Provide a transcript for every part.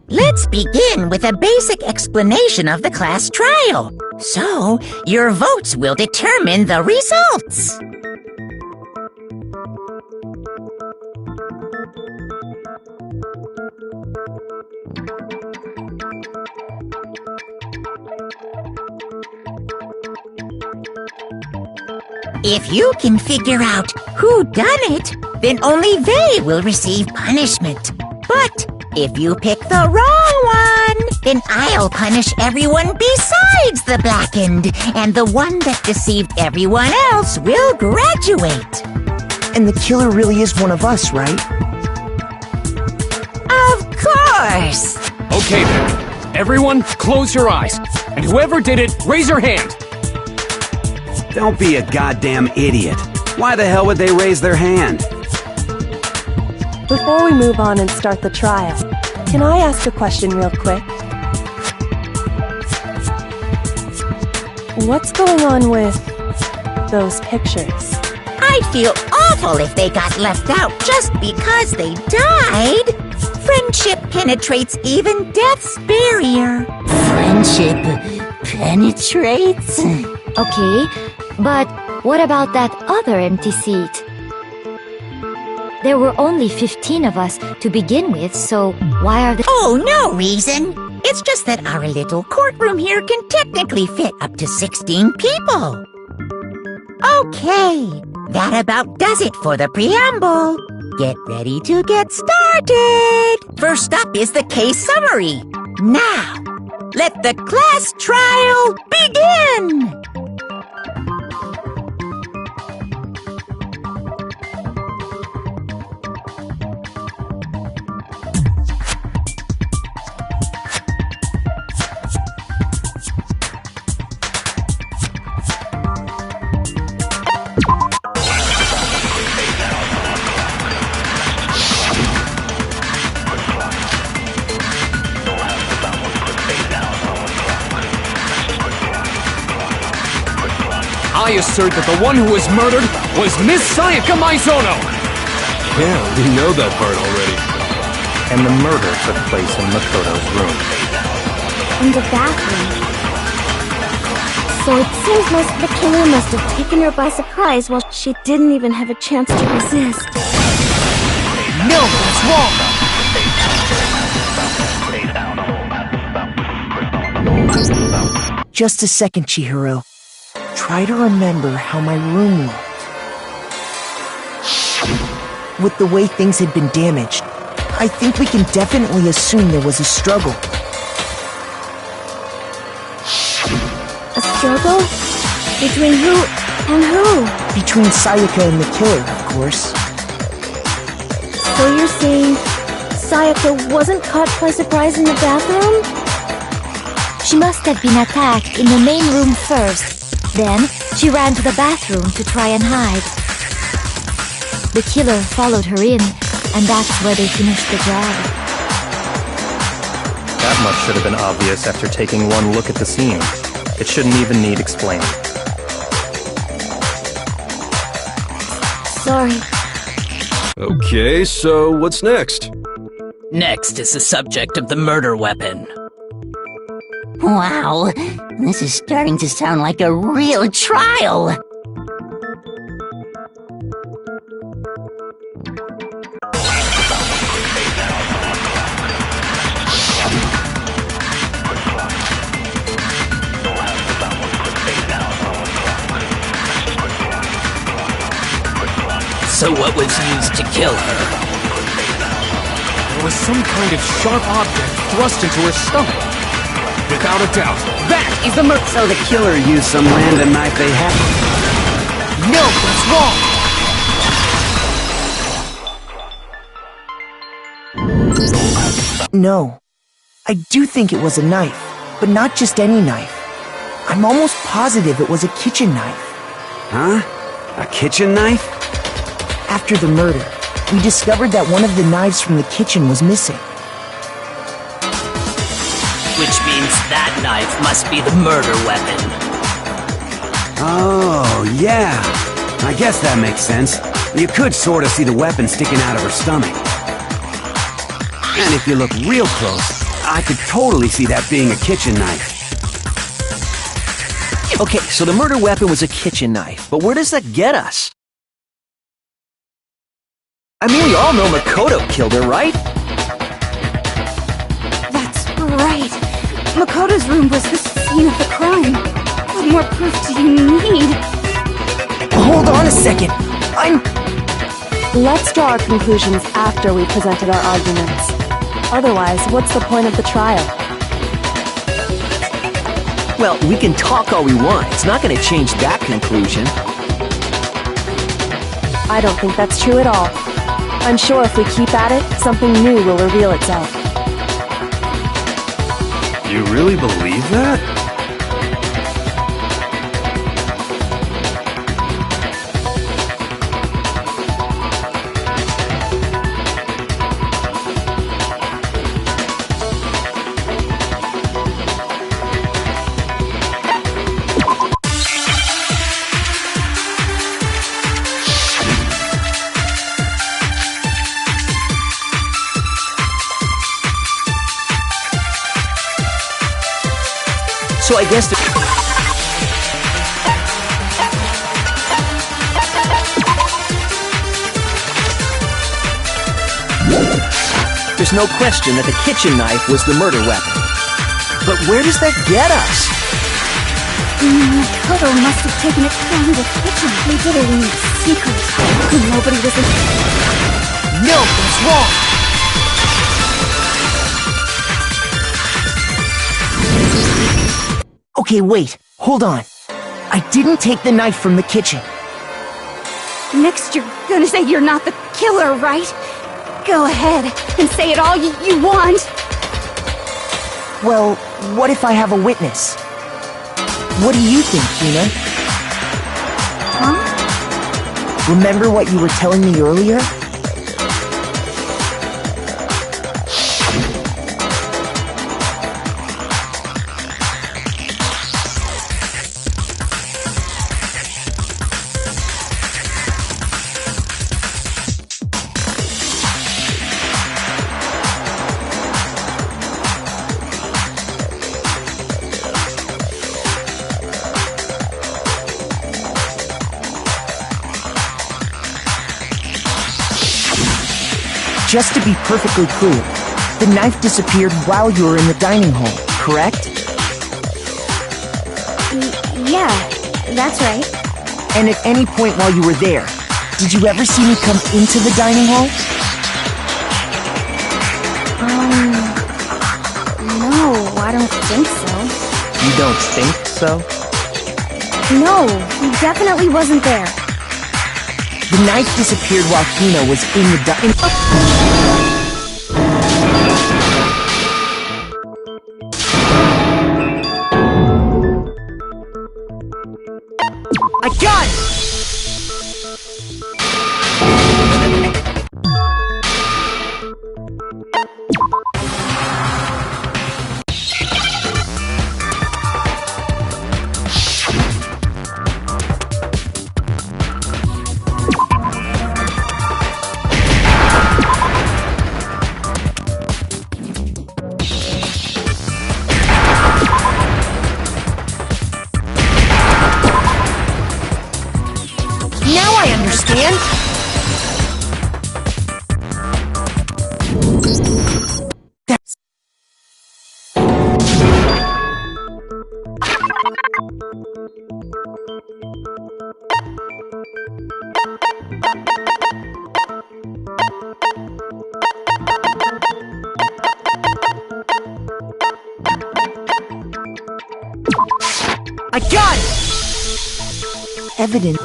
Let's begin with a basic explanation of the class trial. So, your votes will determine the results. If you can figure out who done it, then only they will receive punishment. But if you pick the wrong one, then I'll punish everyone besides the blackened, and the one that deceived everyone else will graduate. And the killer really is one of us, right? Of course! Okay then, everyone close your eyes, and whoever did it, raise your hand! Don't be a goddamn idiot. Why the hell would they raise their hand? Before we move on and start the trial, can I ask a question real quick? What's going on with those pictures? I'd feel awful if they got left out just because they died. Friendship penetrates even death's barrier. Friendship penetrates? Okay, but what about that other empty seat? There were only 15 of us to begin with, so why are there— Oh, no reason. It's just that our little courtroom here can technically fit up to 16 people. Okay, that about does it for the preamble. Get ready to get started. First up is the case summary. Now, let the class trial begin! I assert that the one who was murdered was Miss Sayaka Maizono! Yeah, we know that part already. And the murder took place in Makoto's room. in the bathroom? So it seems the killer must have taken her by surprise while she didn't even have a chance to resist. No, that's wrong! Just a second, Chihiro. Try to remember how my room looked. With the way things had been damaged, I think we can definitely assume there was a struggle. A struggle? Between who and who? Between Sayaka and the killer, of course. So you're saying Sayaka wasn't caught by surprise in the bathroom? She must have been attacked in the main room first. Then, she ran to the bathroom to try and hide. The killer followed her in, and that's where they finished the job. That much should have been obvious after taking one look at the scene. It shouldn't even need explaining. Sorry. Okay, so what's next? Next is the subject of the murder weapon. Wow, this is starting to sound like a real trial. So what was used to kill her? There was some kind of sharp object thrust into her stomach. Without a doubt, that is the murder. So the killer used some random knife they had. No, that's wrong! No. I do think it was a knife, but not just any knife. I'm almost positive it was a kitchen knife. Huh? A kitchen knife? After the murder, we discovered that one of the knives from the kitchen was missing. Which means that knife must be the murder weapon. Oh, yeah. I guess that makes sense. You could sort of see the weapon sticking out of her stomach. And if you look real close, I could totally see that being a kitchen knife. Okay, so the murder weapon was a kitchen knife, but where does that get us? I mean, we all know Makoto killed her, right? That's right. Makoto's room was the scene of the crime. What more proof do you need? Hold on a second. Let's draw our conclusions after we presented our arguments. Otherwise, what's the point of the trial? Well, we can talk all we want. It's not going to change that conclusion. I don't think that's true at all. I'm sure if we keep at it, something new will reveal itself. You really believe that? So I guess there's no question that the kitchen knife was the murder weapon. But where does that get us? Makoto must have taken it from the kitchen. They did it in secret. Nobody was in... No, that's wrong! Okay, wait. Hold on. I didn't take the knife from the kitchen. Next you're gonna say you're not the killer, right? Go ahead and say it all you want. Well, what if I have a witness? What do you think, Tina? Huh? Remember what you were telling me earlier? Just to be perfectly clear, the knife disappeared while you were in the dining hall, correct? Yeah, that's right. And at any point while you were there, did you ever see me come into the dining hall? No, I don't think so. You don't think so? No, he definitely wasn't there. The knife disappeared while Hina was in the dining hall. I got it! Now I understand! That's... I got it! Evident.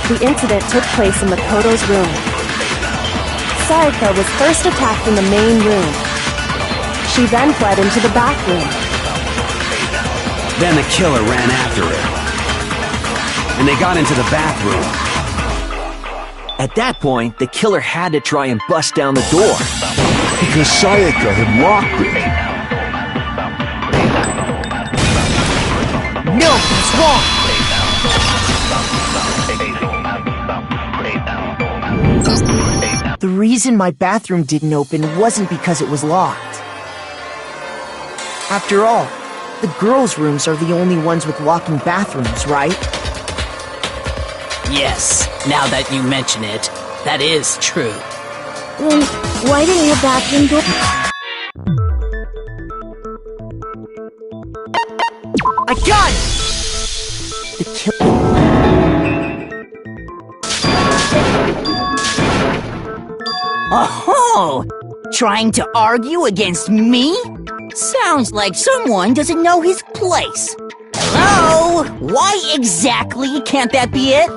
The incident took place in Makoto's room. Sayaka was first attacked in the main room. She then fled into the back room. Then the killer ran after her. and they got into the bathroom. At that point, the killer had to try and bust down the door. Because Sayaka had locked it. No, he's wrong! The reason my bathroom didn't open wasn't because it was locked. After all, the girls' rooms are the only ones with locking bathrooms, right? Yes, now that you mention it, that is true. Then why didn't your bathroom door... I got it! The Oh, trying to argue against me? Sounds like someone doesn't know his place. Hello? Why exactly can't that be it?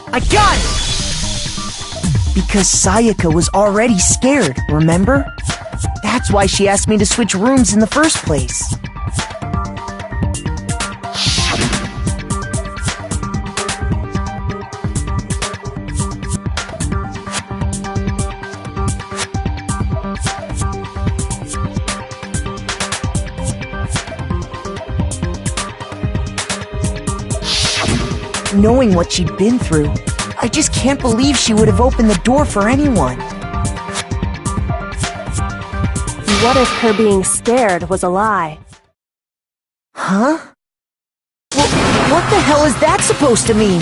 I got it! Because Sayaka was already scared, remember? That's why she asked me to switch rooms in the first place. Knowing what she'd been through, I just can't believe she would have opened the door for anyone. What if her being scared was a lie? Huh? Well, what the hell is that supposed to mean?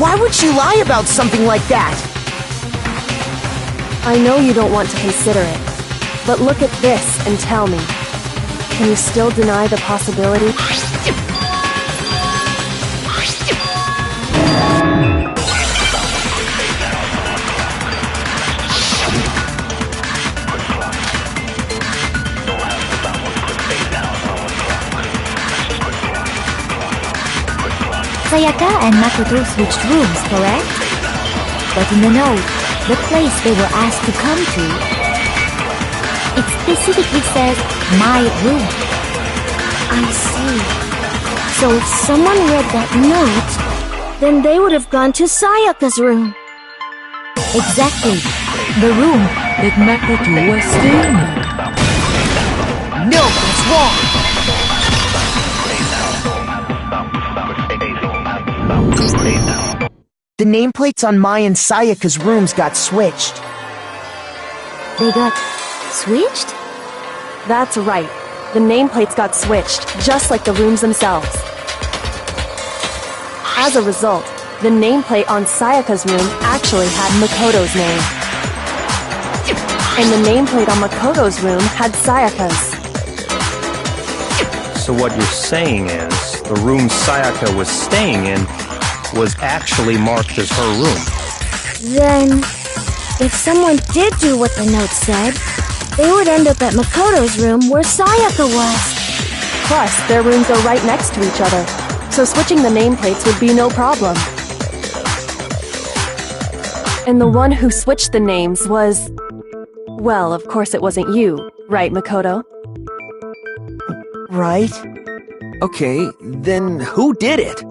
Why would she lie about something like that? I know you don't want to consider it, but look at this and tell me. Can you still deny the possibility? Sayaka and Makoto switched rooms, correct? But in the note, the place they were asked to come to, it specifically says, my room. I see. So if someone read that note, then they would have gone to Sayaka's room. Exactly. The room that Makoto was staying in. No, that's wrong! The nameplates on Mai and Sayaka's rooms got switched. They got switched? That's right. The nameplates got switched, just like the rooms themselves. As a result, the nameplate on Sayaka's room actually had Makoto's name. And the nameplate on Makoto's room had Sayaka's. So what you're saying is, the room Sayaka was staying in was actually marked as her room. Then, if someone did do what the note said, they would end up at Makoto's room where Sayaka was. Plus, their rooms are right next to each other, so switching the nameplates would be no problem. And the one who switched the names was... Well, of course it wasn't you, right, Makoto? Right? Okay, then who did it?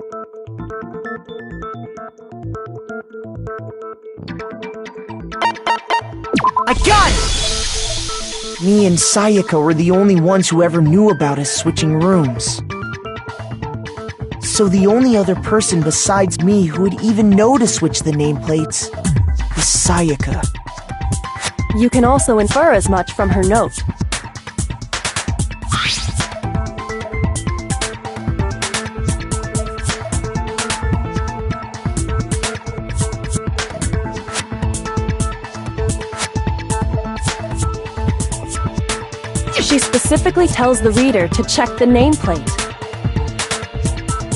I got it! Me and Sayaka were the only ones who ever knew about us switching rooms. So the only other person besides me who would even know to switch the nameplates was Sayaka. You can also infer as much from her note. She specifically tells the reader to check the nameplate.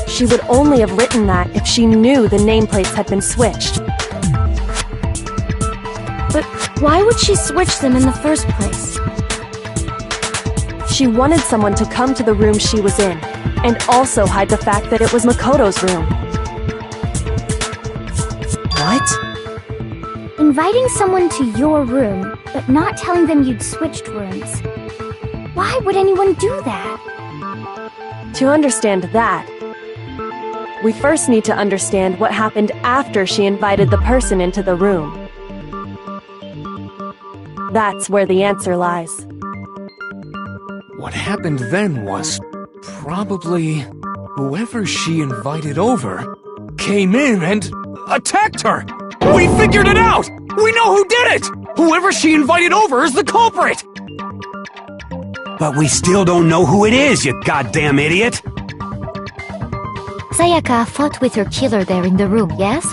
She would only have written that if she knew the nameplates had been switched. But why would she switch them in the first place? She wanted someone to come to the room she was in, and also hide the fact that it was Makoto's room. What? Inviting someone to your room, but not telling them you'd switched rooms. Why would anyone do that? To understand that, we first need to understand what happened after she invited the person into the room. That's where the answer lies. What happened then was probably whoever she invited over came in and attacked her! We figured it out! We know who did it! Whoever she invited over is the culprit! But we still don't know who it is, you goddamn idiot! Sayaka fought with her killer there in the room, yes?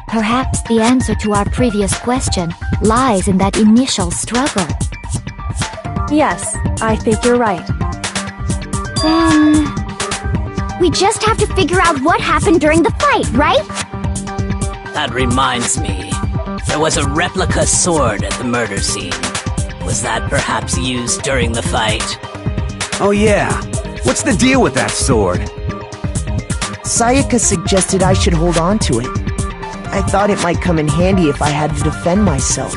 Perhaps the answer to our previous question lies in that initial struggle. Yes, I think you're right. Then... we just have to figure out what happened during the fight, right? That reminds me. There was a replica sword at the murder scene. Was that perhaps used during the fight? Oh yeah. What's the deal with that sword? Sayaka suggested I should hold on to it. I thought it might come in handy if I had to defend myself.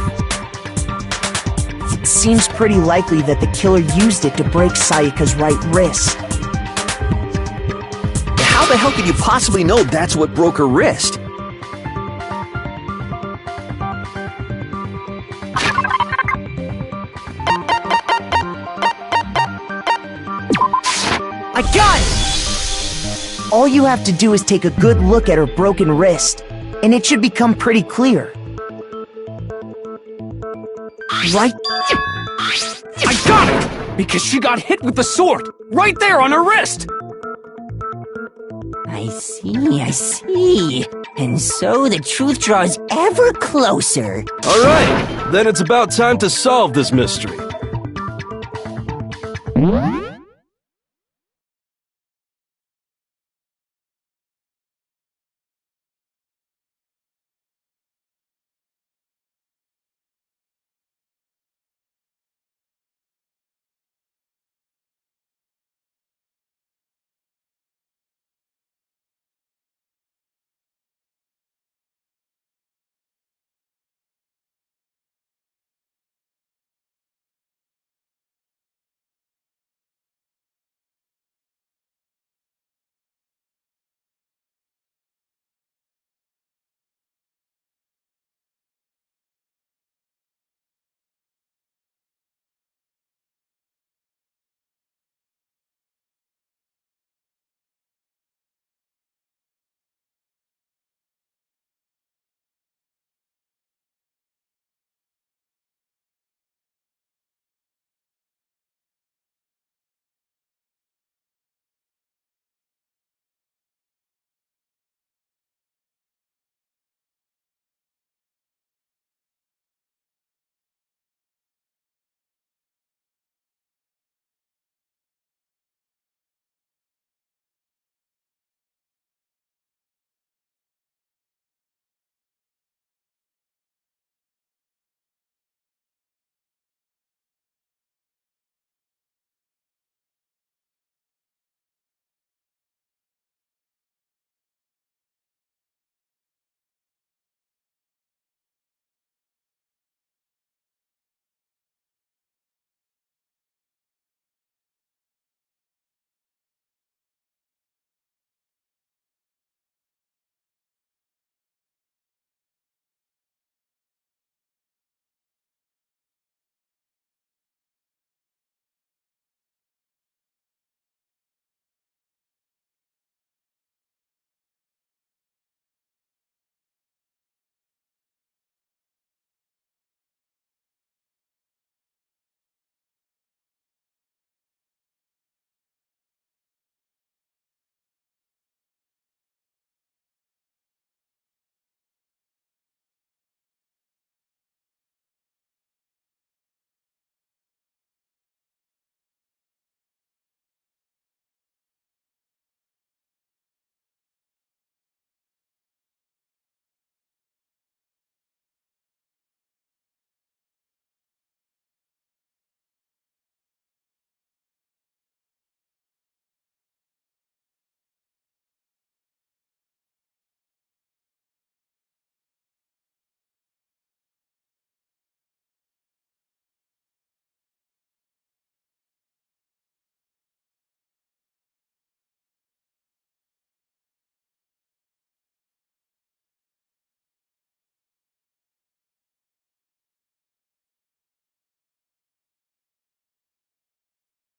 It seems pretty likely that the killer used it to break Sayaka's right wrist. How the hell could you possibly know that's what broke her wrist? I got it! All you have to do is take a good look at her broken wrist, and it should become pretty clear. Right? I got it! Because she got hit with the sword! Right there on her wrist! I see. And so the truth draws ever closer. Alright, then it's about time to solve this mystery.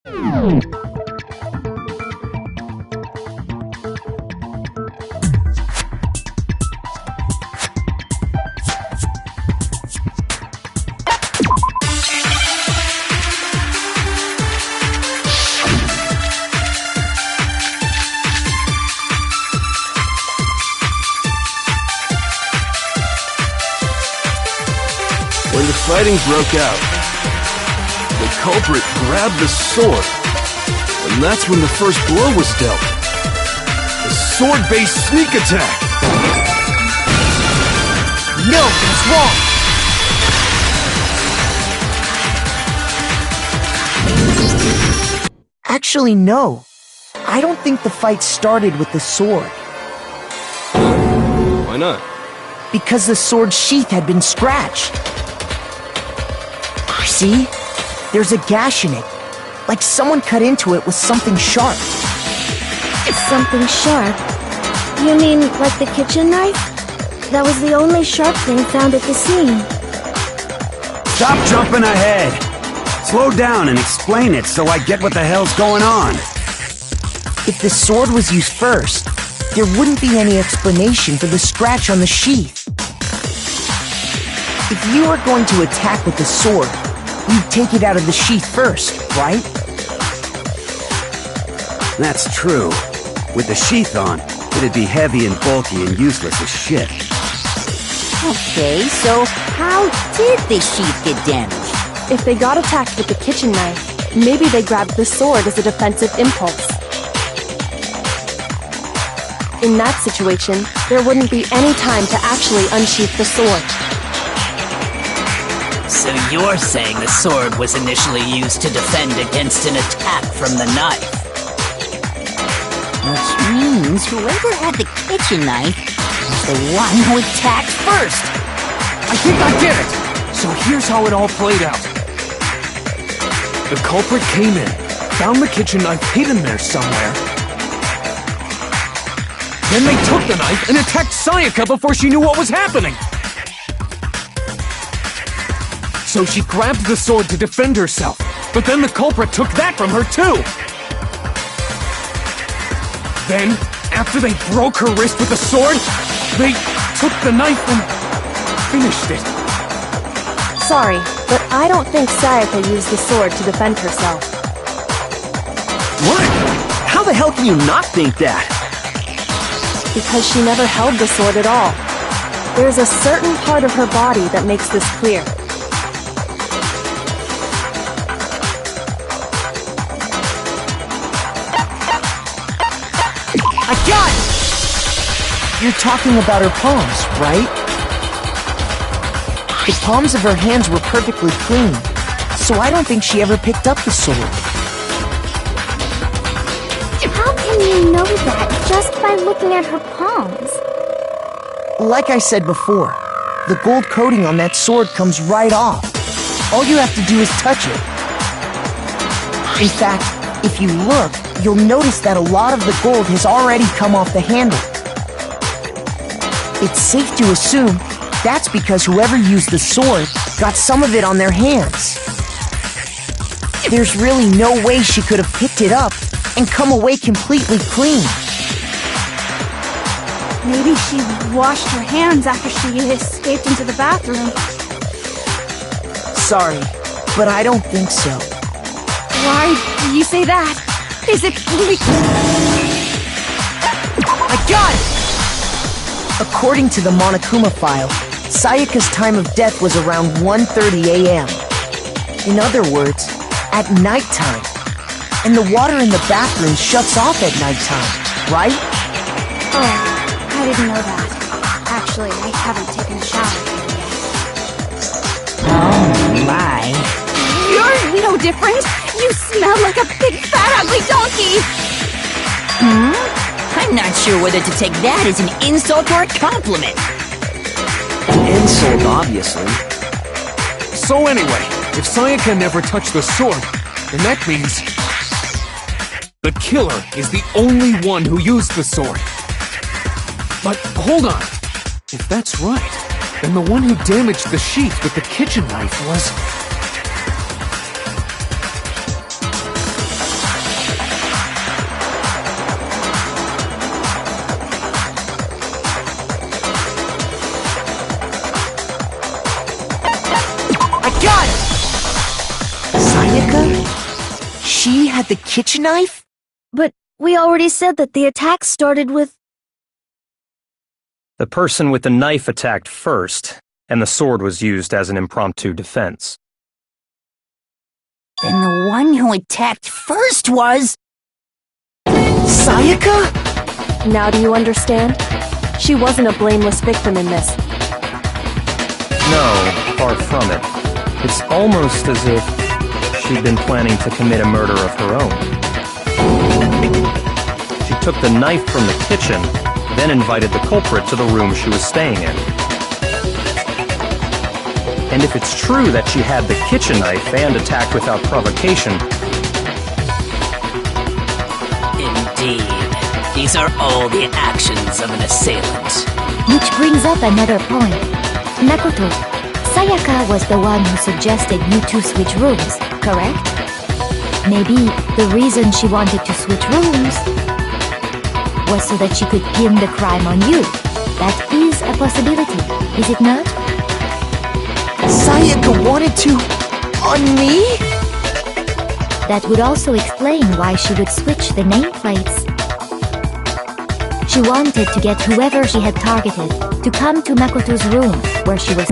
When the fighting broke out, the culprit grabbed the sword, and that's when the first blow was dealt. The sword-based sneak attack! No, that's wrong! Actually, no. I don't think the fight started with the sword. Why not? Because the sword's sheath had been scratched. See? There's a gash in it. Like someone cut into it with something sharp. Something sharp? You mean like the kitchen knife? That was the only sharp thing found at the scene. Stop jumping ahead! Slow down and explain it so I get what the hell's going on. If the sword was used first, there wouldn't be any explanation for the scratch on the sheath. If you were going to attack with the sword, you'd take it out of the sheath first, right? That's true. With the sheath on, it'd be heavy and bulky and useless as shit. Okay, so how did the sheath get damaged? If they got attacked with the kitchen knife, maybe they grabbed the sword as a defensive impulse. In that situation, there wouldn't be any time to actually unsheath the sword. So you're saying the sword was initially used to defend against an attack from the knife? Which means whoever had the kitchen knife was the one who attacked first. I think I get it! So here's how it all played out. The culprit came in, found the kitchen knife hidden there somewhere. Then they took the knife and attacked Sayaka before she knew what was happening. So she grabbed the sword to defend herself, but then the culprit took that from her too! Then, after they broke her wrist with the sword, they took the knife and finished it. Sorry, but I don't think Sayaka used the sword to defend herself. What? How the hell can you not think that? Because she never held the sword at all. There's a certain part of her body that makes this clear. I got it! You're talking about her palms, right? The palms of her hands were perfectly clean, so I don't think she ever picked up the sword. How can you know that just by looking at her palms? Like I said before, the gold coating on that sword comes right off. All you have to do is touch it. In fact, if you look, you'll notice that a lot of the gold has already come off the handle. It's safe to assume that's because whoever used the sword got some of it on their hands. There's really no way she could have picked it up and come away completely clean. Maybe she washed her hands after she escaped into the bathroom. Sorry, but I don't think so. Why do you say that? Is it... I got it! According to the Monokuma file, Sayaka's time of death was around 1:30 a.m. In other words, at nighttime. And the water in the bathroom shuts off at nighttime, right? Oh, I didn't know that. Actually, I haven't taken a shower yet. Oh my. You're no different! You smell like a big fat ugly donkey! I'm not sure whether to take that as an insult or a compliment. An insult, obviously. So anyway, if Sayaka never touched the sword, then that means the killer is the only one who used the sword. But hold on. If that's right, then the one who damaged the sheath with the kitchen knife was... had the kitchen knife? But we already said that the attack started with... The person with the knife attacked first, and the sword was used as an impromptu defense. Then the one who attacked first was... Sayaka? Now do you understand? She wasn't a blameless victim in this. No, far from it. It's almost as if she'd been planning to commit a murder of her own. She took the knife from the kitchen, then invited the culprit to the room she was staying in. And if it's true that she had the kitchen knife and attacked without provocation... Indeed. These are all the actions of an assailant. Which brings up another point. Makoto, Sayaka was the one who suggested you two switch rooms, correct? Maybe the reason she wanted to switch rooms was so that she could pin the crime on you. That is a possibility, is it not? Sayaka wanted to... on me? That would also explain why she would switch the nameplates. She wanted to get whoever she had targeted to come to Makoto's room, where she was...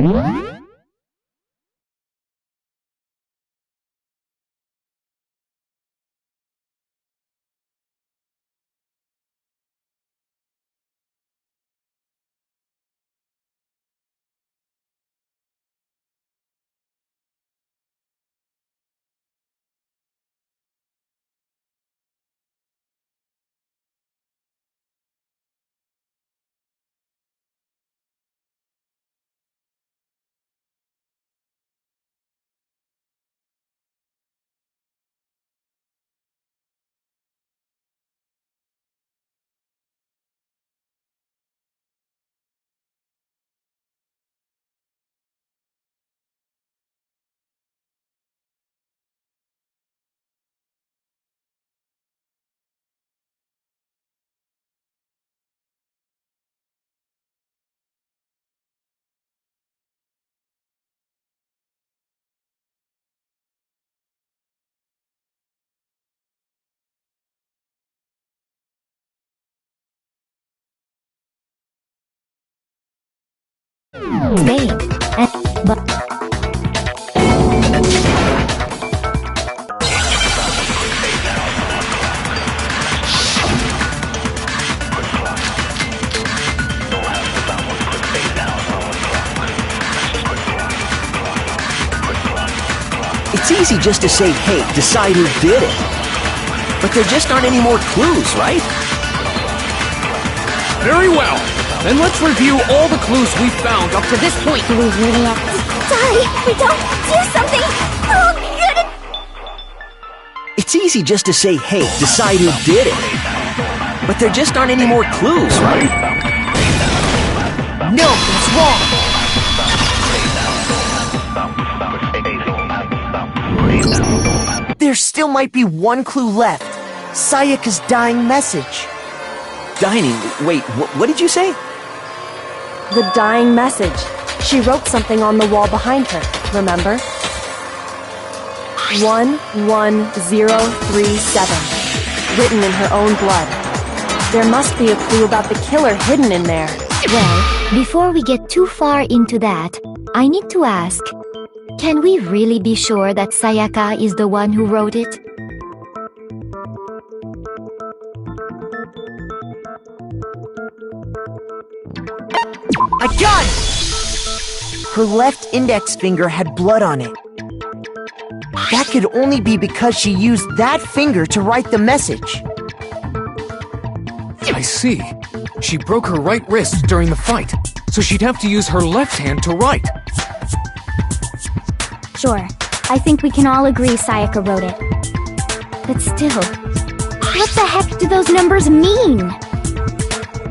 name, but... It's easy just to say, hey, decide who did it. But there just aren't any more clues, right? Very well. Then let's review all the clues we've found up to this point. Do we really have to... Die! We don't do something! Oh, good! It's easy just to say, hey, decide who did it. But there just aren't any more clues, right? No, that's wrong! There still might be one clue left. Sayaka's dying message. Dining? Wait, what did you say? The dying message. She wrote something on the wall behind her, remember? 11037. Written in her own blood. There must be a clue about the killer hidden in there. Well, before we get too far into that, I need to ask, can we really be sure that Sayaka is the one who wrote it? I got it! Her left index finger had blood on it. That could only be because she used that finger to write the message. I see. She broke her right wrist during the fight, so she'd have to use her left hand to write. Sure. I think we can all agree Sayaka wrote it. But still, what the heck do those numbers mean?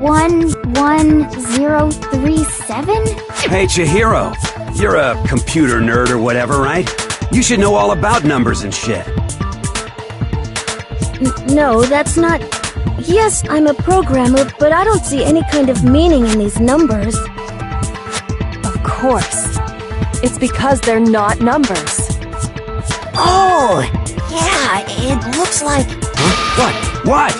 11037? Hey, Chihiro. You're a computer nerd or whatever, right? You should know all about numbers and shit. No, that's not... Yes, I'm a programmer, but I don't see any kind of meaning in these numbers. Of course. It's because they're not numbers. Oh! Yeah, it looks like... Huh? What?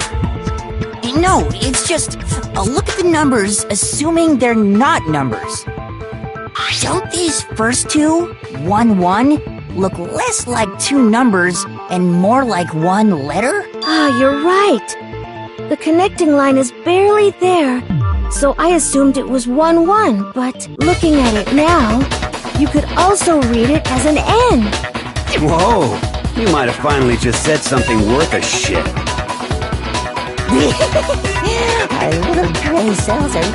No, it's just... look at the numbers, assuming they're not numbers. Don't these first two, 1-1, look less like two numbers and more like one letter? Ah, you're right. The connecting line is barely there, so I assumed it was 1-1, but looking at it now, you could also read it as an N. Whoa, you might have finally just said something worth a shit. Our little gray cells are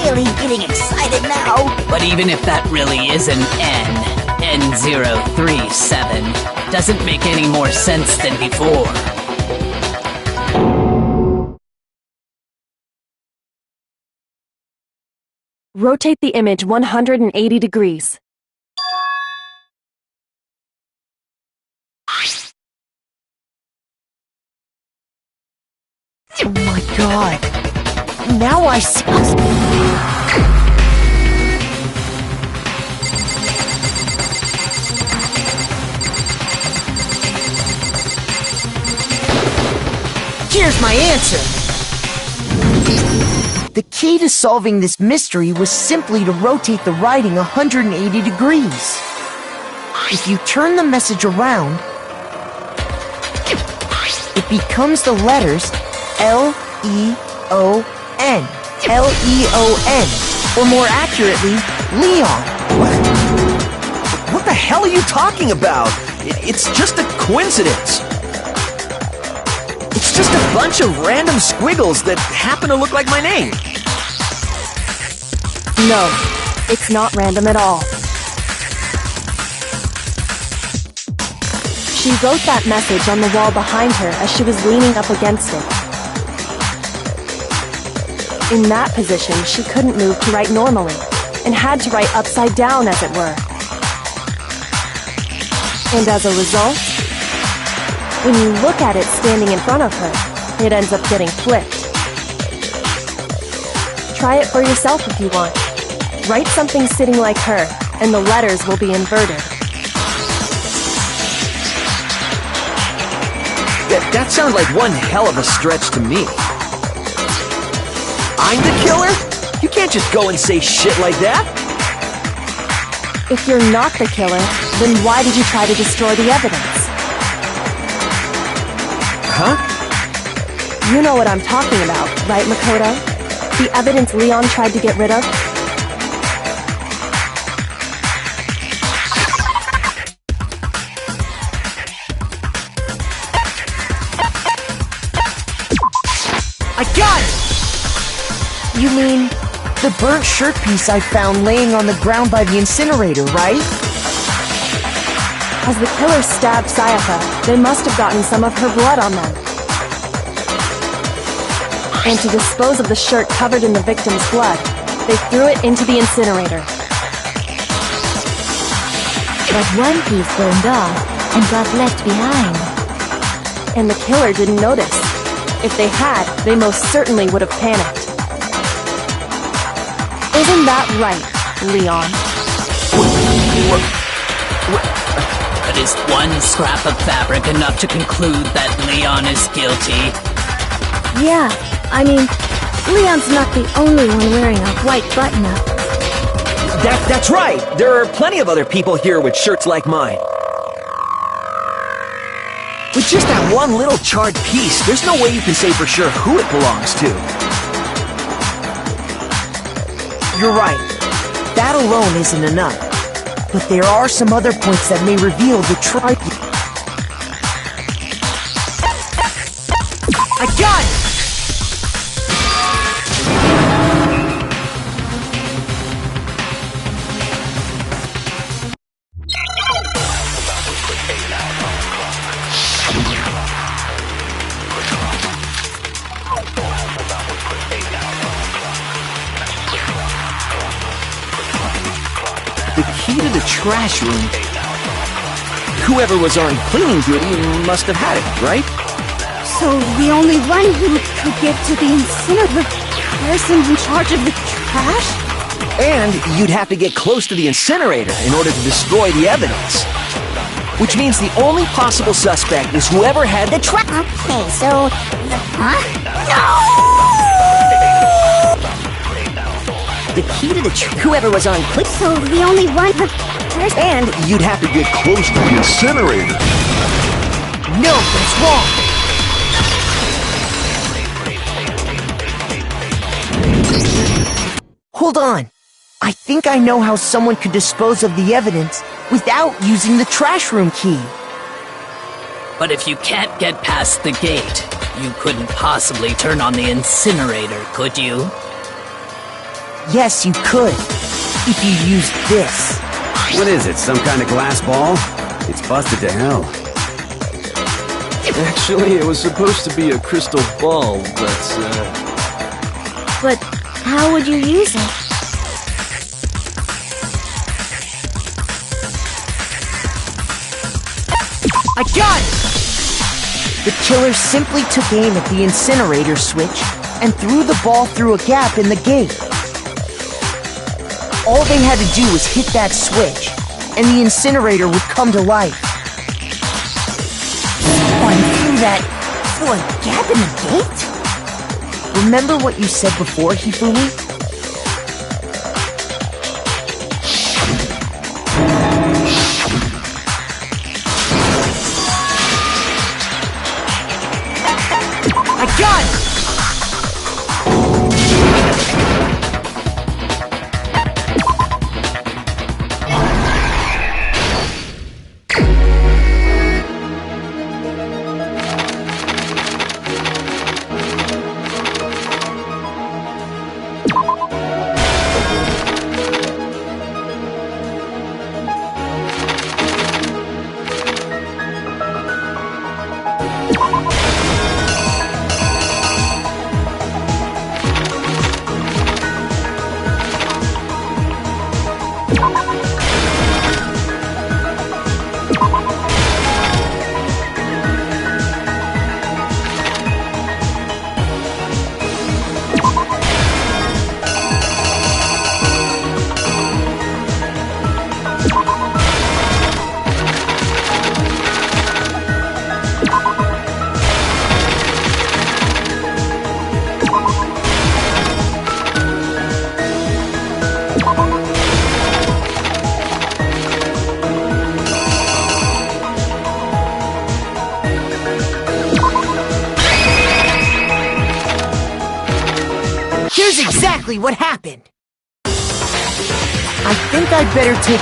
really getting excited now. But even if that really is an N037, doesn't make any more sense than before. Rotate the image 180 degrees. Oh my god. Now I see. Here's my answer. The key to solving this mystery was simply to rotate the writing 180 degrees. If you turn the message around, it becomes the letters L-E-O-N. L-E-O-N. Or more accurately, Leon. What the hell are you talking about? It's just a coincidence. It's just a bunch of random squiggles that happen to look like my name. No, it's not random at all. She wrote that message on the wall behind her as she was leaning up against it. In that position, she couldn't move to write normally, and had to write upside down, as it were. And as a result, when you look at it standing in front of her, it ends up getting flipped. Try it for yourself if you want. Write something sitting like her, and the letters will be inverted. That sounds like one hell of a stretch to me. I'm the killer? You can't just go and say shit like that. If you're not the killer, then why did you try to destroy the evidence? Huh? You know what I'm talking about, right, Makoto? The evidence Leon tried to get rid of? I got it! You mean the burnt shirt piece I found laying on the ground by the incinerator, right? As the killer stabbed Sayaka, they must have gotten some of her blood on them. And to dispose of the shirt covered in the victim's blood, they threw it into the incinerator. But one piece burned off and got left behind. And the killer didn't notice. If they had, they most certainly would have panicked. Isn't that right, Leon? But is one scrap of fabric enough to conclude that Leon is guilty? Yeah, I mean, Leon's not the only one wearing a white button-up. That's right! There are plenty of other people here with shirts like mine. With just that one little charred piece, there's no way you can say for sure who it belongs to. You're right. That alone isn't enough. But there are some other points that may reveal the truth. I got it! The key to the trash room. Whoever was on cleaning duty must have had it, right? So the only one who could get to the incinerator, the person in charge of the trash? And you'd have to get close to the incinerator in order to destroy the evidence. which means the only possible suspect is whoever had the trap. Okay, so... Huh? No! The key to the whoever was on click. So the only one... And you'd have to get close to the incinerator. No, that's wrong. Hold on. I think I know how someone could dispose of the evidence without using the trash room key. But if you can't get past the gate, you couldn't possibly turn on the incinerator, could you? Yes, you could. If you used this. What is it, some kind of glass ball? It's busted to hell. Actually, it was supposed to be a crystal ball, but, But how would you use it? I got it! The killer simply took aim at the incinerator switch and threw the ball through a gap in the gate. All they had to do was hit that switch, and the incinerator would come to life. One through a gap in the gate? Remember what you said before, Hifumi? I got it! Here's exactly what happened. I think I'd better take...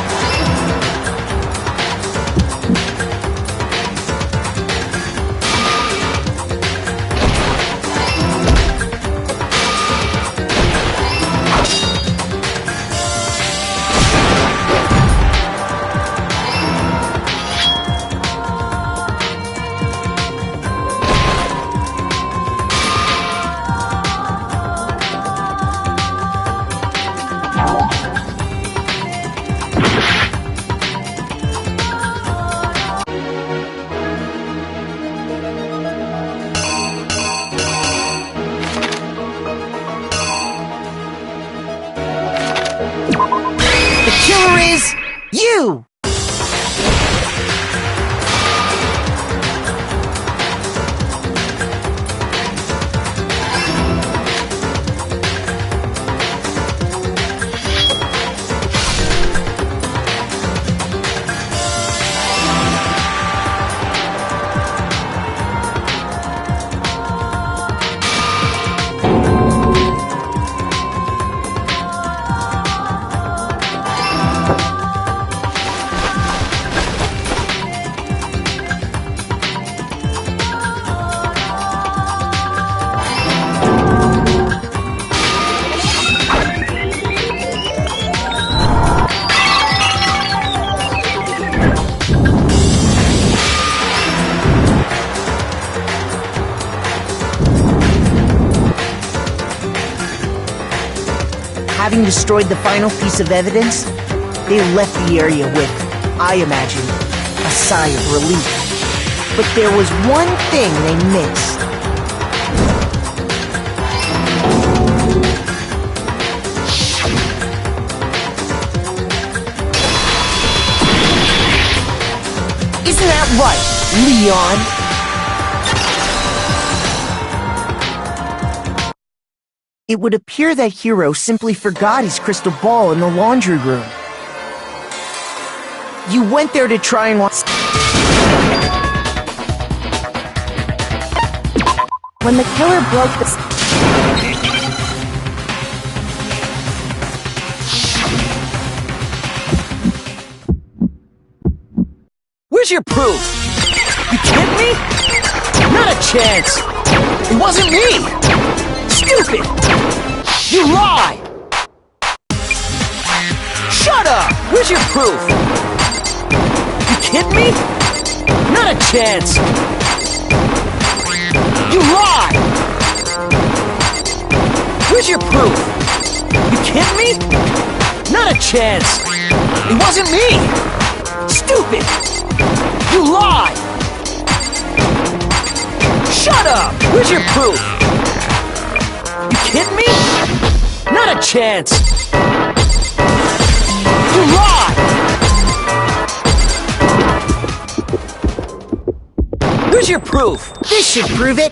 The killer is... you! Having destroyed the final piece of evidence, they left the area with, I imagine, a sigh of relief. But there was one thing they missed. right, Leon. It would appear that Hero simply forgot his crystal ball in the laundry room. You went there to try and watch. When the killer broke the... Where's your proof? You kidding me? Not a chance! It wasn't me! Stupid! You lie! Shut up! Where's your proof? You kidding me? Not a chance! You lie! Where's your proof? You kidding me? Not a chance! It wasn't me! Stupid! You lie! Shut up! Where's your proof? You kidding me? Not a chance! You lie! Where's your proof? This should prove it.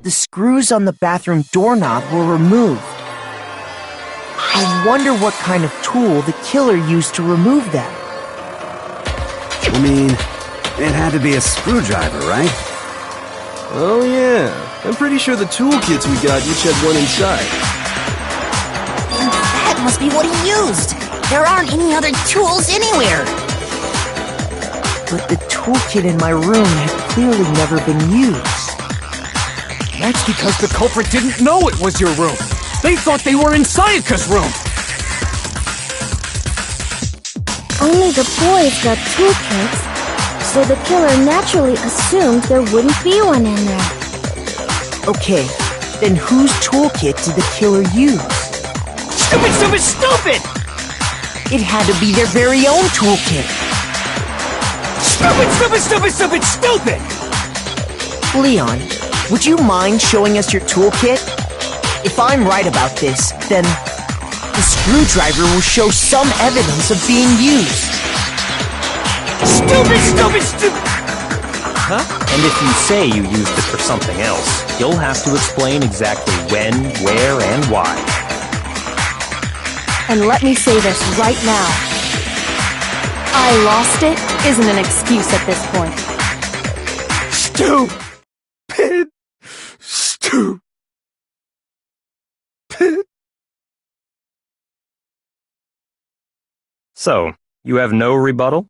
The screws on the bathroom doorknob were removed. I wonder what kind of tool the killer used to remove them. I mean, it had to be a screwdriver, right? Oh yeah, I'm pretty sure the toolkits we got each had one inside. That must be what he used. There aren't any other tools anywhere. But the toolkit in my room had clearly never been used. That's because the culprit didn't know it was your room. They thought they were in Sayaka's room. Only the boys got toolkits, so the killer naturally assumed there wouldn't be one in there. Okay, then whose toolkit did the killer use? Stupid, stupid, stupid! It had to be their very own toolkit. Stupid, stupid, stupid, stupid, stupid! Leon, would you mind showing us your toolkit? If I'm right about this, then the screwdriver will show some evidence of being used. Stupid, stupid, stupid! Huh? And if you say you used it for something else, you'll have to explain exactly when, where, and why. And let me say this right now. I lost it isn't an excuse at this point. Stupid. Stupid. So, you have no rebuttal?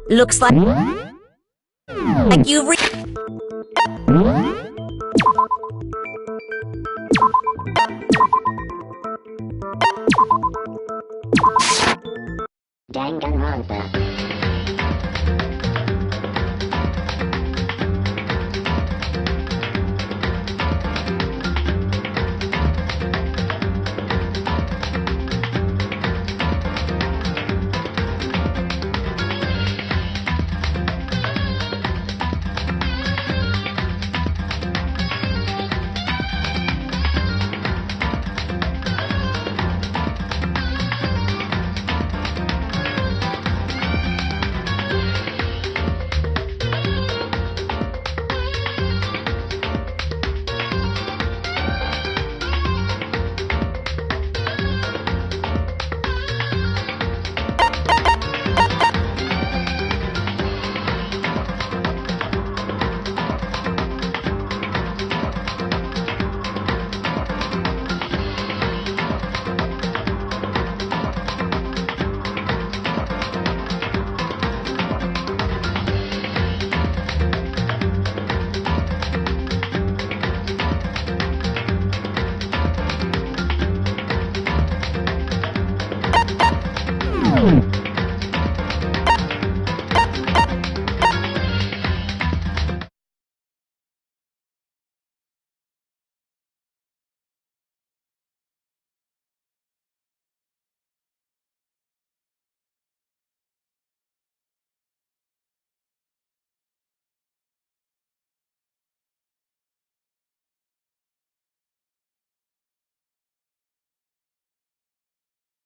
Looks like you Danganronpa.